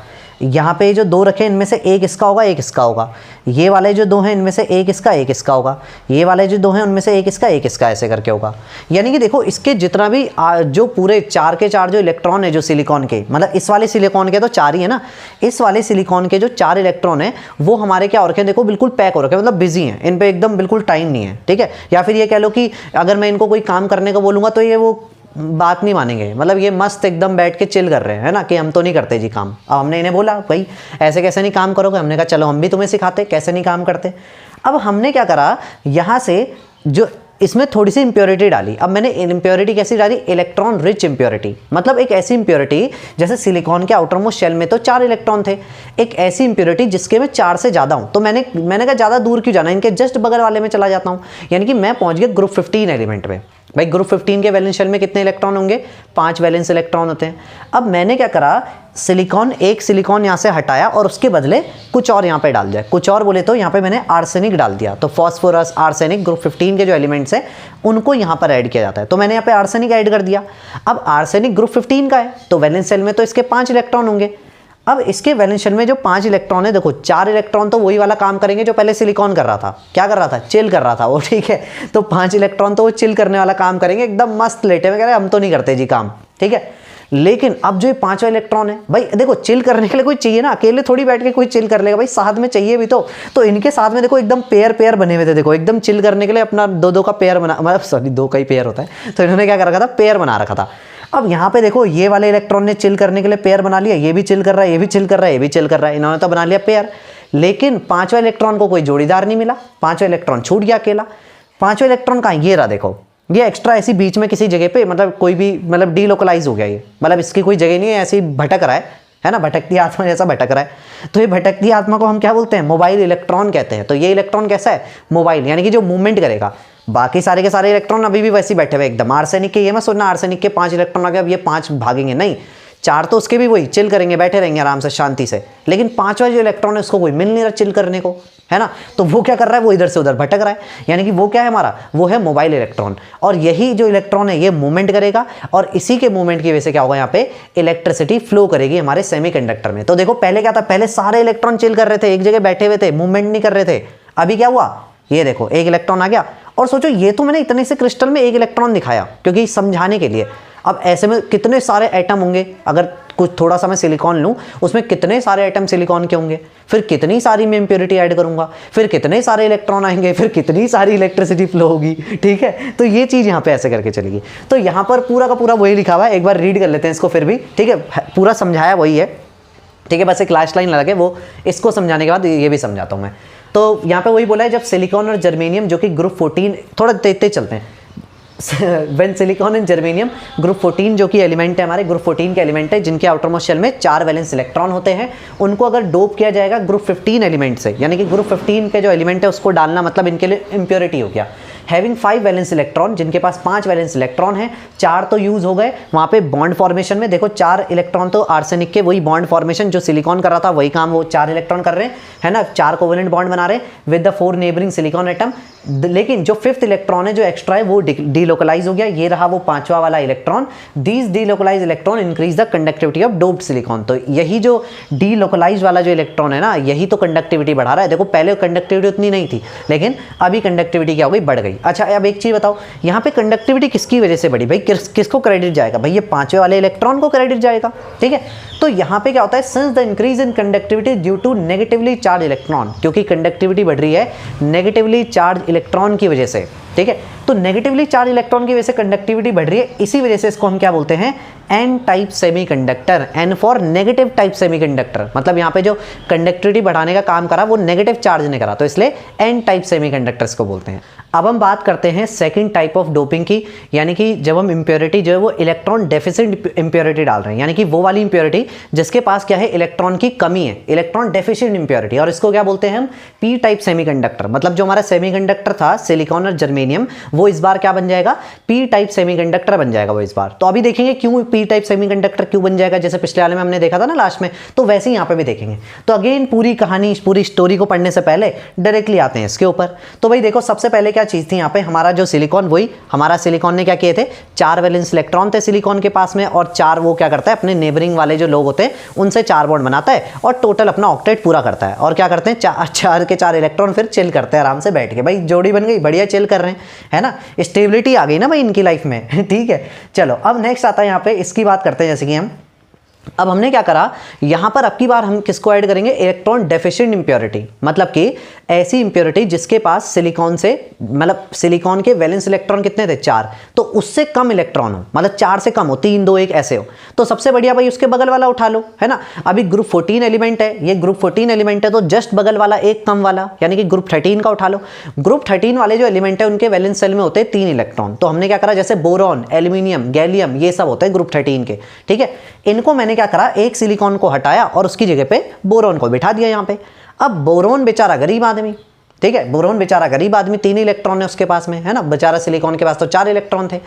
यहाँ पे जो 2 रखे हैं इनमें से एक इसका होगा, एक इसका होगा। ये वाले जो 2 हैं इनमें से एक इसका, एक इसका होगा। ये वाले जो 2 हैं उनमें से एक इसका, एक इसका, ऐसे करके होगा। यानी कि देखो इसके जितना भी जो पूरे 4 के 4 जो इलेक्ट्रॉन है जो सिलिकॉन के, मतलब इस वाले सिलिकॉन के तो 4 ही है ना, इस वाले सिलिकॉन के जो 4 इलेक्ट्रॉन है वो हमारे क्या हो रखे हैं, देखो बिल्कुल पैक हो रखे हैं, मतलब बिजी हैं, इन पे एकदम बिल्कुल टाइम नहीं है, ठीक है। या फिर ये कह लो कि अगर मैं इनको कोई काम करने को बोलूँगा तो ये वो बात नहीं मानेंगे, मतलब ये मस्त एकदम बैठ के चिल कर रहे हैं, है ना, कि हम तो नहीं करते जी काम। अब हमने इन्हें बोला भाई ऐसे कैसे नहीं काम करोगे, हमने कहा चलो हम भी तुम्हें सिखाते कैसे नहीं काम करते। अब हमने क्या करा, यहाँ से जो इसमें थोड़ी सी इंप्योरिटी डाली। अब मैंने इंप्योरिटी कैसी डाली, इलेक्ट्रॉन रिच इंप्योरिटी, मतलब एक ऐसी इंप्योरिटी जैसे सिलिकॉन के आउटरमोस्ट शेल में तो 4 इलेक्ट्रॉन थे, एक ऐसी इंप्योरिटी जिसके में 4 से ज़्यादा हूँ। तो मैंने कहा ज़्यादा दूर क्यों जाना, इनके जस्ट बगल वाले में चला जाता हूँ, यानी कि मैं पहुँच गया ग्रुप 15 एलिमेंट में। भाई ग्रुप 15 के वैलेंस शेल में कितने इलेक्ट्रॉन होंगे, 5 वैलेंस इलेक्ट्रॉन होते हैं। अब मैंने क्या करा, एक सिलिकॉन यहाँ से हटाया और उसके बदले कुछ और यहाँ पे डाल दिया। कुछ और बोले तो यहाँ पे मैंने आर्सेनिक डाल दिया। तो फॉस्फोरस, आर्सेनिक ग्रुप 15 के जो एलिमेंट्स हैं उनको यहाँ पर ऐड किया जाता है, तो मैंने यहाँ पे आर्सेनिक ऐड कर दिया। अब आर्सेनिक ग्रुप 15 का है, तो वैलेंस शेल में तो इसके 5 इलेक्ट्रॉन होंगे। अब इसके वैलेंस शेल में जो 5 इलेक्ट्रॉन है, देखो 4 इलेक्ट्रॉन तो वही वाला काम करेंगे जो पहले सिलिकॉन कर रहा था। क्या कर रहा था, चिल कर रहा था वो, ठीक है। तो 5 इलेक्ट्रॉन तो वो चिल करने वाला काम करेंगे, एकदम मस्त लेटे हुए, कह रहे हम तो नहीं करते जी काम, ठीक है। लेकिन अब जो 5वां इलेक्ट्रॉन है, भाई देखो चिल करने के लिए कोई चाहिए ना, अकेले थोड़ी बैठ के कोई चिल कर लेगा, भाई साथ में चाहिए भी तो इनके साथ में देखो एकदम पेयर बने हुए थे, देखो एकदम चिल करने के लिए अपना 2-2 का पेयर बना, मतलब सॉरी 2 का ही पेयर होता है, तो इन्होंने क्या कर रखा था, पेयर बना रखा था। अब यहाँ पे देखो ये वाले इलेक्ट्रॉन ने चिल करने के लिए पेयर बना लिया, ये भी चिल कर रहा है, ये भी चिल कर रहा है, ये भी चिल कर रहा है, इन्होंने तो बना लिया पेयर। लेकिन 5वां इलेक्ट्रॉन को कोई जोड़ीदार नहीं मिला, 5वां इलेक्ट्रॉन छूट गया अकेला। 5वां इलेक्ट्रॉन कहाँ, ये रहा देखो, ये एक्स्ट्रा ऐसी बीच में किसी जगह पे, मतलब कोई भी मतलब डीलोकलाइज हो गया ये, मतलब इसकी कोई जगह नहीं है, ऐसी भटक रहा है ना, भटकती आत्मा जैसा भटक रहा है। तो ये भटकती आत्मा को हम क्या बोलते हैं, मोबाइल इलेक्ट्रॉन कहते हैं। तो ये इलेक्ट्रॉन कैसा है, मोबाइल, यानी कि जो मूवमेंट करेगा। बाकी सारे के सारे इलेक्ट्रॉन अभी भी वैसे बैठे हुए एकदम। आर्सेनिक के ये मत सोचना आर्सेनिक के 5 इलेक्ट्रॉन आ गए अब ये 5 भागेंगे, नहीं, 4 तो उसके भी वही चिल करेंगे, बैठे रहेंगे आराम से शांति से। लेकिन 5वां जो इलेक्ट्रॉन है उसको कोई मिल नहीं रहा चिल करने को, है ना, तो वो क्या कर रहा है, वो इधर से उधर भटक रहा है। यानी कि वो क्या है हमारा, वो है मोबाइल इलेक्ट्रॉन। और यही जो इलेक्ट्रॉन है ये मूवमेंट करेगा, और इसी के मूवमेंट की वजह से क्या होगा, यहाँ पे इलेक्ट्रिसिटी फ्लो करेगी हमारे सेमीकंडक्टर में। तो देखो पहले क्या था, पहले सारे इलेक्ट्रॉन चिल कर रहे थे, एक जगह बैठे हुए थे, मूवमेंट नहीं कर रहे थे। अभी क्या हुआ, ये देखो एक इलेक्ट्रॉन आ गया। और सोचो ये तो मैंने इतने से क्रिस्टल में एक इलेक्ट्रॉन दिखाया क्योंकि समझाने के लिए। अब ऐसे में कितने सारे एटम होंगे, अगर कुछ थोड़ा सा मैं सिलिकॉन लूँ उसमें कितने सारे एटम सिलिकॉन के होंगे, फिर कितनी सारी मैं इंप्योरिटी ऐड करूँगा, फिर कितने सारे इलेक्ट्रॉन आएंगे, फिर कितनी सारी इलेक्ट्रिसिटी फ्लो होगी, ठीक है। तो ये चीज़ यहाँ पे ऐसे करके चलेगी। तो यहाँ पर पूरा का पूरा वही लिखा हुआ है, एक बार रीड कर लेते हैं इसको फिर भी, ठीक है, पूरा समझाया वही है, ठीक है। बस एक लास्ट लाइन लगा के वो इसको समझाने के बाद ये भी समझाता हूँ मैं। तो यहाँ पे वही बोला है, जब सिलिकॉन और जर्मेनियम जो कि ग्रुप 14, थोड़ा तेज चलते हैं, when silicon and germanium group 14 जो कि एलिमेंट है हमारे ग्रुप 14 के एलिमेंट है जिनके आउटरमोस्ट शेल में 4 वैलेंस इलेक्ट्रॉन होते हैं, उनको अगर डोप किया जाएगा ग्रुप 15 एलिमेंट से, यानी कि ग्रुप 15 के जो एलिमेंट है उसको डालना मतलब इनके लिए इंप्योरिटी हो गया। हैविंग 5 वैलेंस इलेक्ट्रॉन, जिनके पास 5 वैलेंस इलेक्ट्रॉन है, 4 तो यूज हो गए वहां पे बॉन्ड फॉर्मेशन में। देखो 4 इलेक्ट्रॉन तो आर्सेनिक के वही बॉन्ड फॉर्मेशन जो सिलिकॉन कर रहा था वही काम वो 4 इलेक्ट्रॉन कर रहे हैं, है ना, 4 कोवेलेंट बॉन्ड बना रहे हैं with the 4 neighbouring silicon atom. लेकिन जो 5th इलेक्ट्रॉन है जो एक्स्ट्रा है वो डीलोकलाइज हो गया, ये रहा वो 5वां वाला electron. These delocalize electron increase the conductivity of doped silicon. तो यही जो डीलोकलाइज वाला जो इलेक्ट्रॉन है ना, यही तो कंडक्टिविटी बढ़ा रहा है। देखो पहले कंडक्टिविटी उतनी नहीं थी, लेकिन अभी कंडक्टिविटी क्या हो गई, बढ़ गई। अच्छा अब एक चीज बताओ, यहाँ पे कंडक्टिविटी किसकी वजह से बढ़ी भाई, किसको क्रेडिट जाएगा भाई, ये 5वें वाले इलेक्ट्रॉन को क्रेडिट जाएगा, ठीक है। तो यहाँ पे क्या होता है, since the increase in conductivity due to negatively charge electron, क्योंकि कंडक्टिविटी बढ़ रही है नेगेटिवली चार्ज इलेक्ट्रॉन की वजह से, ठीक है। तो नेगेटिवली चार्ज इलेक्ट्रॉन की वजह से कंडक्टिविटी बढ़ रही है, इसी वजह से इसको हम क्या बोलते हैं, N type semiconductor. N for negative type semiconductor, मतलब यहाँ पे जो कंडक्टिविटी बढ़ाने का काम करा वो नेगेटिव चार्ज ने करा, तो इसलिए एन टाइप सेमीकंडक्टर्स को बोलते हैं। अब हम बात करते हैं सेकंड टाइप ऑफ डोपिंग की, यानी कि जब हम इंप्योरिटी जो है वो इलेक्ट्रॉन डेफिशिएंट इंप्योरिटी डाल रहे हैं, यानी कि वो वाली इंप्योरिटी जिसके पास क्या है, इलेक्ट्रॉन की कमी है, इलेक्ट्रॉन डेफिशिएंट इंप्योरिटी, और इसको क्या बोलते हैं हम, पी टाइप सेमीकंडक्टर। मतलब जो हमारा सेमीकंडक्टर था सिलिकॉन और जर्मेनियम, वो इस बार क्या बन जाएगा, पी टाइप सेमीकंडक्टर बन जाएगा वो इस बार। तो अभी देखेंगे क्यों पी टाइप सेमीकंडक्टर क्यों बन जाएगा, जैसे पिछले वाले में हमने देखा था ना लास्ट में, तो वैसे ही यहाँ पे भी देखेंगे। तो अगेन पूरी कहानी पूरी स्टोरी को पढ़ने से पहले डायरेक्टली आते हैं इसके ऊपर। तो भाई देखो सबसे पहले क्या चीज थी यहाँ पे, हमारा जो सिलिकॉन, वही हमारा सिलिकॉन ने क्या किए थे, 4 वैलेंस इलेक्ट्रॉन थे सिलिकॉन के पास में, और 4 वो क्या करता है, अपने नेबरिंग वाले जो लोग होते हैं उनसे 4 बॉन्ड बनाता है और टोटल अपना ऑक्टेट पूरा करता है। और क्या करते हैं, 4 के 4 इलेक्ट्रॉन फिर चिल करते हैं आराम से बैठ के, भाई जोड़ी बन गई, बढ़िया चिल कर रहे हैं, है ना, स्टेबिलिटी आ गई ना भाई इनकी लाइफ में ठीक है। चलो अब नेक्स्ट आता है यहाँ पे, इसकी बात करते हैं। जैसे कि हम अब हमने क्या करा, यहां पर अब की बार हम किसको ऐड करेंगे, इलेक्ट्रॉन डेफिशिएंट इंप्योरिटी, मतलब कि ऐसी इंप्योरिटी जिसके पास सिलिकॉन से, मतलब सिलिकॉन के वैलेंस इलेक्ट्रॉन कितने थे, 4, तो उससे कम इलेक्ट्रॉन हो, मतलब 4 से कम हो, 3 2 1 ऐसे हो। तो सबसे बढ़िया भाई उसके बगल वाला उठा लो, है ना। अभी ग्रुप 14 एलिमेंट है, ये ग्रुप 14 एलिमेंट है, तो जस्ट बगल वाला एक कम वाला, यानी कि ग्रुप 13 का उठा लो। ग्रुप 13 वाले जो एलिमेंट है उनके वैलेंस सेल में होते हैं 3 इलेक्ट्रॉन। तो हमने क्या करा, जैसे बोरॉन, एल्यूमिनियम, गैलियम, ये सब होते हैं ग्रुप 13 के, ठीक है। इनको मैंने क्या करा, एक सिलिकॉन को हटाया और उसकी जगह पे बोरॉन को बिठा दिया यहाँ पे। अब बोरॉन बेचारा गरीब आदमी, ठीक है, बोरॉन बेचारा गरीब आदमी, 3 इलेक्ट्रॉन है उसके पास में, है ना, बेचारा सिलिकॉन के पास तो 4 इलेक्ट्रॉन थे।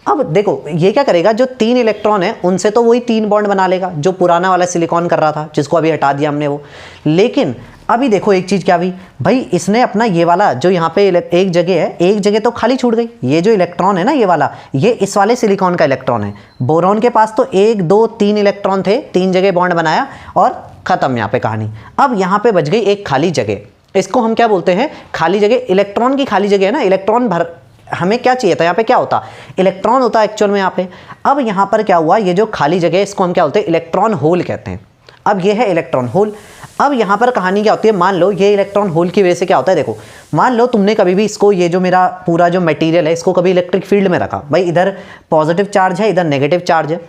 अब देखो ये क्या करेगा, जो 3 इलेक्ट्रॉन है उनसे तो वही 3 बॉन्ड बना लेगा जो पुराना वाला सिलिकॉन कर रहा था, जिसको अभी हटा दिया हमने वो। लेकिन अभी देखो एक चीज क्या हुई भाई, इसने अपना ये वाला जो यहाँ पे एक जगह है, एक जगह तो खाली छूट गई। ये जो इलेक्ट्रॉन है ना, ये वाला, ये इस वाले सिलिकॉन का इलेक्ट्रॉन है। बोरॉन के पास तो 1 2 3 इलेक्ट्रॉन थे, 3 जगह बॉन्ड बनाया और खत्म यहाँ पे कहानी। अब यहाँ पे बच गई एक खाली जगह, इसको हम क्या बोलते हैं, खाली जगह। इलेक्ट्रॉन की खाली जगह है ना, इलेक्ट्रॉन भर, हमें क्या चाहिए था, यहाँ पे क्या होता, इलेक्ट्रॉन होता है एक्चुअल में यहाँ पे। अब यहाँ पर क्या हुआ, ये जो खाली जगह है इसको हम क्या बोलते हैं, इलेक्ट्रॉन होल कहते हैं। अब ये है इलेक्ट्रॉन होल। अब यहाँ पर कहानी क्या होती है, मान लो ये इलेक्ट्रॉन होल की वजह से क्या होता है, देखो मान लो तुमने कभी भी इसको, ये जो मेरा पूरा जो मटेरियल है इसको कभी इलेक्ट्रिक फील्ड में रखा, भाई इधर पॉजिटिव चार्ज है, इधर नेगेटिव चार्ज है,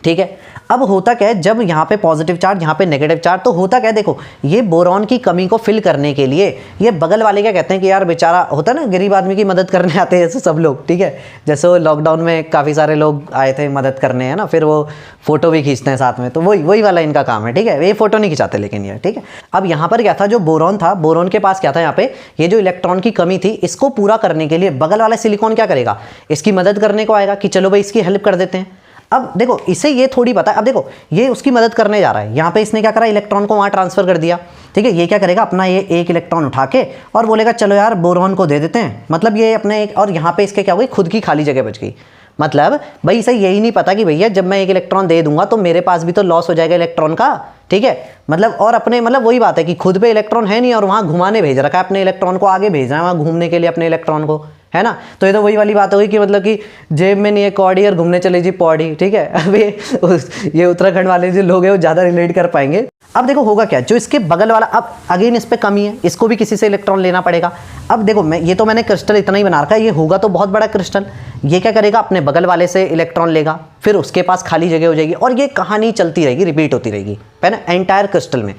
ठीक है। अब होता क्या है, जब यहाँ पे पॉजिटिव चार्ज, यहाँ पे नेगेटिव चार्ज, तो होता क्या है, देखो ये बोरॉन की कमी को फिल करने के लिए ये बगल वाले क्या कहते हैं कि यार बेचारा, होता है ना गरीब आदमी की मदद करने आते हैं जैसे सब लोग, ठीक है। जैसे वो लॉकडाउन में काफ़ी सारे लोग आए थे मदद करने, है ना, फिर वो फोटो भी खींचते हैं साथ में, तो वही वाला इनका काम है, ठीक है। ये फोटो नहीं खिंचाते लेकिन ये, ठीक है। अब यहाँ पर क्या था, जो बोरॉन था, बोरॉन के पास क्या था, यहाँ पे ये जो इलेक्ट्रॉन की कमी थी इसको पूरा करने के लिए बगल वाला सिलिकॉन क्या करेगा, इसकी मदद करने को आएगा कि चलो भाई इसकी हेल्प कर देते हैं। अब देखो इसे ये थोड़ी पता है, अब देखो ये उसकी मदद करने जा रहा है, यहाँ पे इसने क्या करा, इलेक्ट्रॉन को वहाँ ट्रांसफर कर दिया, ठीक है। ये क्या करेगा, अपना ये एक इलेक्ट्रॉन उठा के और बोलेगा चलो यार बोरॉन को दे देते हैं, मतलब ये अपने एक, और यहाँ पे इसके क्या हो गई, खुद की खाली जगह बच गई। मतलब भाई इसे यही नहीं पता कि भैया जब मैं एक इलेक्ट्रॉन दे दूंगा तो मेरे पास भी तो लॉस हो जाएगा इलेक्ट्रॉन का, ठीक है। मतलब और अपने, मतलब वही बात है कि खुद पे इलेक्ट्रॉन है नहीं और वहाँ घुमाने भेज रखा है अपने इलेक्ट्रॉन को, आगे भेज रहा है वहाँ घूमने के लिए अपने इलेक्ट्रॉन को, है ना। तो ये तो वही वाली बात होगी कि मतलब कि जेब में नहीं है कौड़ी और घूमने चले जी पौड़ी, ठीक है। अब ये उत्तराखंड वाले जो लोग हैं वो ज़्यादा रिलेट कर पाएंगे। अब देखो होगा क्या, जो इसके बगल वाला, अब अगेन इस पे कमी है, इसको भी किसी से इलेक्ट्रॉन लेना पड़ेगा। अब देखो ये तो मैंने क्रिस्टल इतना ही बना रखा है, ये होगा तो बहुत बड़ा क्रिस्टल। ये क्या करेगा, अपने बगल वाले से इलेक्ट्रॉन लेगा, फिर उसके पास खाली जगह हो जाएगी और ये कहानी चलती रहेगी, रिपीट होती रहेगी, है ना, एंटायर क्रिस्टल में।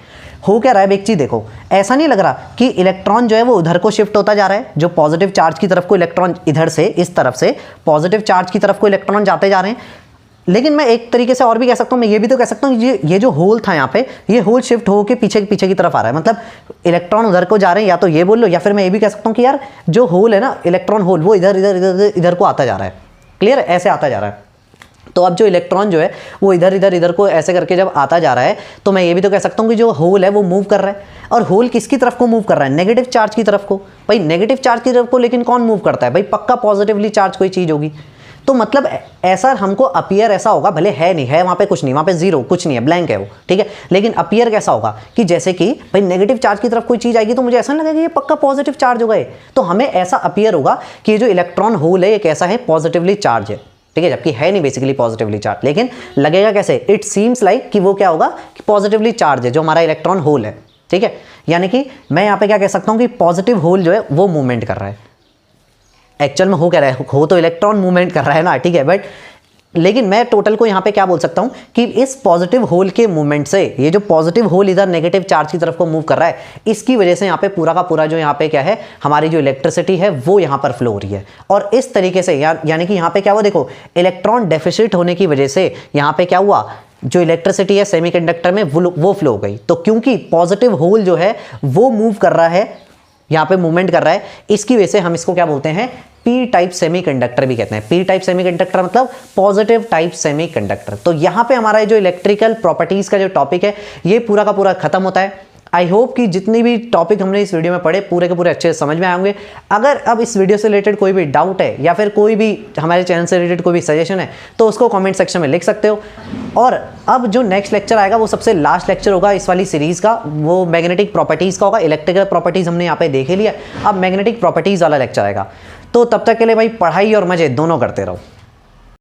हो क्या रहा है, एक चीज देखो, ऐसा नहीं लग रहा कि इलेक्ट्रॉन जो है वो उधर को शिफ्ट होता जा रहा है, जो पॉजिटिव चार्ज की तरफ को इलेक्ट्रॉन, इधर से इस तरफ से पॉजिटिव चार्ज की तरफ को इलेक्ट्रॉन जाते जा रहे हैं। लेकिन मैं एक तरीके से और भी कह सकता हूँ, मैं ये भी तो कह सकता हूँ ये जो होल था यहाँ पे, ये होल शिफ्ट होकर पीछे की तरफ आ रहा है, मतलब इलेक्ट्रॉन उधर को जा रहे हैं, या तो ये बोल लो, या फिर मैं ये भी कह सकता हूँ कि यार जो होल है ना, इलेक्ट्रॉन होल, वो इधर इधर इधर इधर को आता जा रहा है। क्लियर है, ऐसे आता जा रहा है। तो अब जो इलेक्ट्रॉन जो है वो इधर को ऐसे करके जब आता जा रहा है, तो मैं ये भी तो कह सकता हूँ कि जो होल है वो मूव कर रहा है। और होल किसकी तरफ को मूव कर रहा है? नेगेटिव चार्ज की तरफ को। भाई नेगेटिव चार्ज की तरफ को लेकिन कौन मूव करता है? भाई पक्का पॉजिटिवली चार्ज कोई चीज़ होगी। तो मतलब ऐसा हमको अपीयर ऐसा होगा, भले है नहीं है वहाँ पे, कुछ नहीं, वहाँ पे जीरो कुछ नहीं है, ब्लैंक है वो, ठीक है, लेकिन अपीयर कैसा होगा कि जैसे कि भाई नेगेटिव चार्ज की तरफ कोई चीज़ आएगी तो मुझे ऐसा लगेगा कि ये पक्का पॉजिटिव चार्ज होगा ये, तो हमें ऐसा अपीयर होगा कि ये जो इलेक्ट्रॉन होल है ये कैसा है? पॉजिटिवली चार्ज है, ठीक है, जबकि है नहीं बेसिकली पॉजिटिवली चार्ज, लेकिन लगेगा कैसे? इट सीम्स लाइक कि वो क्या होगा कि पॉजिटिवली चार्ज है जो हमारा इलेक्ट्रॉन होल है, ठीक है। यानी कि मैं यहाँ पे क्या कह सकता हूँ कि पॉजिटिव होल जो है वो मूवमेंट कर रहा है। एक्चुअल में हो क्या रहा है? हो तो इलेक्ट्रॉन मूवमेंट कर रहा है ना, ठीक है, बट लेकिन मैं टोटल को यहाँ पे क्या बोल सकता हूँ कि इस पॉजिटिव होल के मूवमेंट से, ये जो पॉजिटिव होल इधर नेगेटिव चार्ज की तरफ को मूव कर रहा है, इसकी वजह से यहाँ पे पूरा का पूरा जो यहाँ पे क्या है, हमारी जो इलेक्ट्रिसिटी है वो यहाँ पर फ्लो हो रही है। और इस तरीके से यानी कि यहाँ पे क्या हुआ, देखो इलेक्ट्रॉन डेफिसिट होने की वजह से यहाँ पे क्या हुआ, जो इलेक्ट्रिसिटी है सेमीकंडक्टर में वो फ्लो हो गई। तो क्योंकि पॉजिटिव होल जो है वो मूव कर रहा है, यहाँ पे मूवमेंट कर रहा है, इसकी वजह से हम इसको क्या बोलते हैं? पी टाइप सेमीकंडक्टर भी कहते हैं। पी टाइप सेमीकंडक्टर मतलब पॉजिटिव टाइप सेमीकंडक्टर। तो यहाँ पे हमारा जो इलेक्ट्रिकल प्रॉपर्टीज का जो टॉपिक है ये पूरा का पूरा खत्म होता है। आई होप कि जितनी भी टॉपिक हमने इस वीडियो में पढ़े पूरे के पूरे अच्छे से समझ में आए होंगे। अगर अब इस वीडियो से रिलेटेड कोई भी डाउट है या फिर कोई भी हमारे चैनल से रिलेटेड कोई भी सजेशन है तो उसको कमेंट सेक्शन में लिख सकते हो। और अब जो नेक्स्ट लेक्चर आएगा वो सबसे लास्ट लेक्चर होगा इस वाली सीरीज़ का, वो मैग्नेटिक प्रॉपर्टीज़ का होगा। इलेक्ट्रिकल प्रॉपर्टीज़ हमने यहाँ पे देख ही लिया, अब मैग्नेटिक प्रॉपर्टीज़ वाला लेक्चर आएगा। तो तब तक के लिए भाई पढ़ाई और मजे दोनों करते रहो।